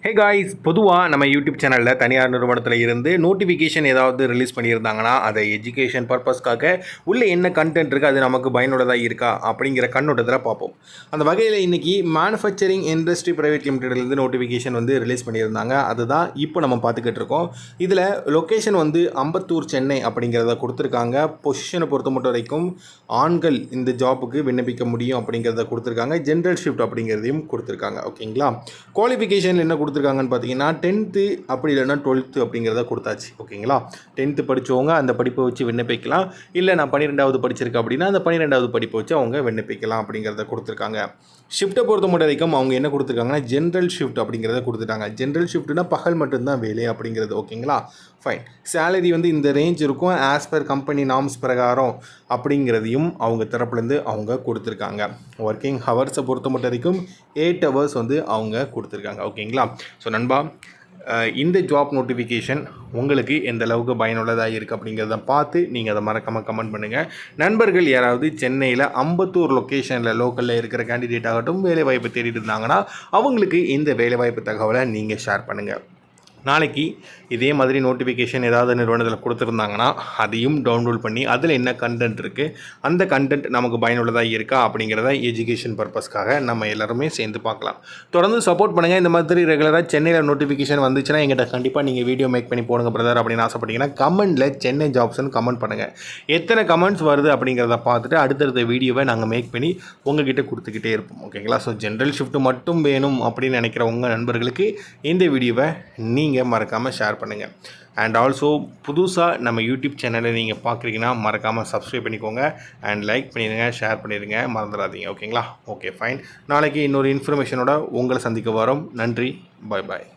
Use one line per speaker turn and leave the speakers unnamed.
Hey guys, பொதுவாக நம்ம YouTube சேனலில் தனியார் நிறுவனத்தில் இருந்து நோட்டிஃபிகேஷன் ஏதாவது ரிலீஸ் பண்ணியிருந்தாங்கன்னா அதை எஜுகேஷன் பர்பஸ்க்காக உள்ளே என்ன கண்டென்ட் இருக்குது, அது நமக்கு பயனுள்ளதாக இருக்கா அப்படிங்கிற கண்ணோட்டத்தில் பார்ப்போம். அந்த வகையில் இன்றைக்கி மேனுஃபேக்சரிங் இண்டஸ்ட்ரி பிரைவேட் லிமிடெட்லேருந்து நோட்டிஃபிகேஷன் ரிலீஸ் பண்ணியிருந்தாங்க. அதுதான் இப்போ நம்ம பார்த்துக்கிட்டு இருக்கோம். இதில் லொக்கேஷன் அம்பத்தூர், சென்னை அப்படிங்கிறத கொடுத்துருக்காங்க. பொசிஷனை பொறுத்த மட்டும் வரைக்கும் ஆண்கள் இந்த ஜாப்புக்கு விண்ணப்பிக்க முடியும் அப்படிங்கிறத கொடுத்துருக்காங்க. ஜென்ரல் ஷிஃப்ட் அப்படிங்கிறதையும் கொடுத்துருக்காங்க. ஓகேங்களா? குவாலிஃபிகேஷன் என்ன கொடுத்துருக்காங்கன்னு பார்த்தீங்கன்னா 10th அப்படி இல்லைன்னா 12th அப்படிங்கிறத கொடுத்தாச்சு. ஓகேங்களா? 10th படித்தவங்க அந்த படிப்பை வச்சு விண்ணப்பிக்கலாம். இல்லை நான் 12வது படிச்சிருக்கேன் அப்படின்னா அந்த 12வது படிப்பை வச்சு அவங்க விண்ணப்பிக்கலாம் அப்படிங்கிறத கொடுத்துருக்காங்க. ஷிஃப்ட்டை பொறுத்த மட்டும் வரைக்கும் அவங்க என்ன கொடுத்துருக்காங்கன்னா ஜென்ரல் ஷிஃப்ட் அப்படிங்கிறத கொடுத்துட்டாங்க. ஜென்ரல் ஷிஃப்ட்னா பகல் மட்டும்தான் வேலை அப்படிங்கிறது. ஓகேங்களா? ஃபைன். சேலரி இந்த ரேஞ்ச் இருக்கும் ஆஸ் பர் கம்பெனி நார்ம்ஸ் பிரகாரம் அப்படிங்கிறதையும் அவங்க தரப்புலேருந்து அவங்க கொடுத்துருக்காங்க. ஒர்க்கிங் ஹவர்ஸை பொறுத்த மட்டும் வரைக்கும் 8 hours அவங்க கொடுத்துருக்காங்க. ஓகேங்களா? ஸோ நண்பா, இந்த ஜாப் நோட்டிஃபிகேஷன் உங்களுக்கு எந்த அளவுக்கு பயனுள்ளதாக இருக்குது அப்படிங்கிறத பார்த்து நீங்கள் அதை மறக்காமல் கமெண்ட் பண்ணுங்கள். நண்பர்கள் யாராவது சென்னையில் அம்பத்தூர் லொக்கேஷனில் லோக்கலில் இருக்கிற கேண்டிடேட் ஆகட்டும் வேலைவாய்ப்பு தேடிட்டு இருந்தாங்கன்னா அவங்களுக்கு இந்த வேலைவாய்ப்பு தகவலை நீங்கள் ஷேர் பண்ணுங்கள். நாளைக்கு இதே மாதிரி நோட்டிஃபிகேஷன் ஏதாவது நிறுவனத்தில் கொடுத்துருந்தாங்கன்னா அதையும் டவுன்லோட் பண்ணி அதில் என்ன கண்டென்ட் இருக்குது, அந்த கண்டென்ட் நமக்கு பயனுள்ளதாக இருக்கா அப்படிங்கிறத எஜுகேஷன் பர்பஸ்க்காக நம்ம எல்லாருமே சேர்ந்து பார்க்கலாம். தொடர்ந்து சப்போர்ட் பண்ணுங்கள். இந்த மாதிரி ரெகுலராக சென்னையில் நோட்டிஃபிகேஷன் வந்துச்சுன்னா எங்கிட்ட கண்டிப்பாக நீங்கள் வீடியோ மேக் பண்ணி போடுங்க பிரதர் அப்படின்னு ஆசைப்பட்டீங்கன்னா கமெண்ட்டில் சென்னை ஜாப்ஸ்ன்னு கமெண்ட் பண்ணுங்கள். எத்தனை கமெண்ட்ஸ் வருது அப்படிங்கிறத பார்த்துட்டு அடுத்தடுத்த வீடியோவை நாங்கள் மேக் பண்ணி உங்ககிட்ட கொடுத்துக்கிட்டே இருப்போம். ஓகேங்களா? ஸோ ஜென்ரல் ஷிஃப்ட் மட்டும் வேணும் அப்படின்னு நினைக்கிற உங்கள் நண்பர்களுக்கு இந்த வீடியோவை நீங்கள் மறக்காமல் ஷேர் பண்ணுங்கள். அண்ட் ஆல்சோ புதுசாக நம்ம யூடியூப் சேனலை நீங்கள் பார்க்குறீங்கன்னா மறக்காமல் சப்ஸ்கிரைப் பண்ணிக்கோங்க. அண்ட் லைக் பண்ணிடுங்க, ஷேர் பண்ணிடுங்க, மறந்துடாதீங்க. ஓகேங்களா? Okay, fine. நாளைக்கு இன்னொரு இன்ஃபர்மேஷனோட உங்களை சந்திக்க வரோம். நன்றி. பாய் பாய்.